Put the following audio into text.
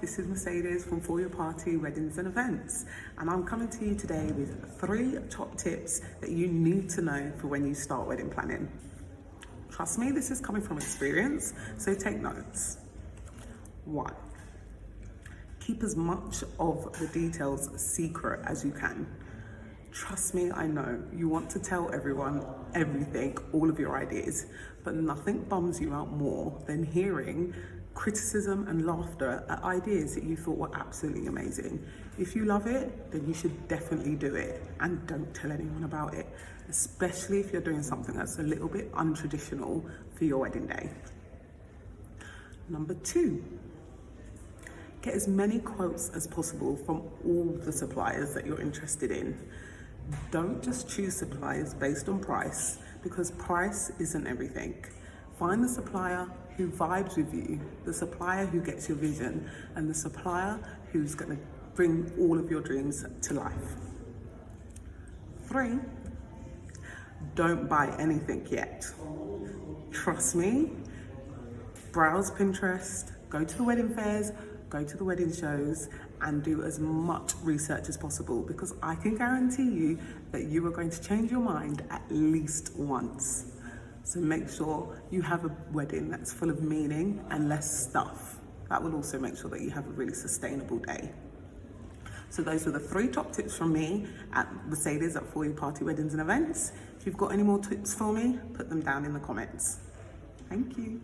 this is Mercedes from For Your Party Weddings and Events, and I'm coming to you today with 3 top tips that you need to know for when you start wedding planning. Trust me, this is coming from experience, so take notes. 1. Keep as much of the details secret as you can. Trust me, I know you want to tell everyone everything, all of your ideas, but nothing bums you out more than hearing criticism and laughter at ideas that you thought were absolutely amazing. If you love it, then you should definitely do it, and don't tell anyone about it, especially if you're doing something that's a little bit untraditional for your wedding day. Number 2, get as many quotes as possible from all the suppliers that you're interested in. Don't just choose suppliers based on price, because price isn't everything. Find the supplier who vibes with you, the supplier who gets your vision, and the supplier who's going to bring all of your dreams to life. 3, don't buy anything yet. Trust me, browse Pinterest, go to the wedding fairs, go to the wedding shows, and do as much research as possible, because I can guarantee you that you are going to change your mind at least once. So make sure you have a wedding that's full of meaning and less stuff. That will also make sure that you have a really sustainable day. So those are the 3 top tips from me at Mercedes at For Your Party Weddings and Events. If you've got any more tips for me, put them down in the comments. Thank you.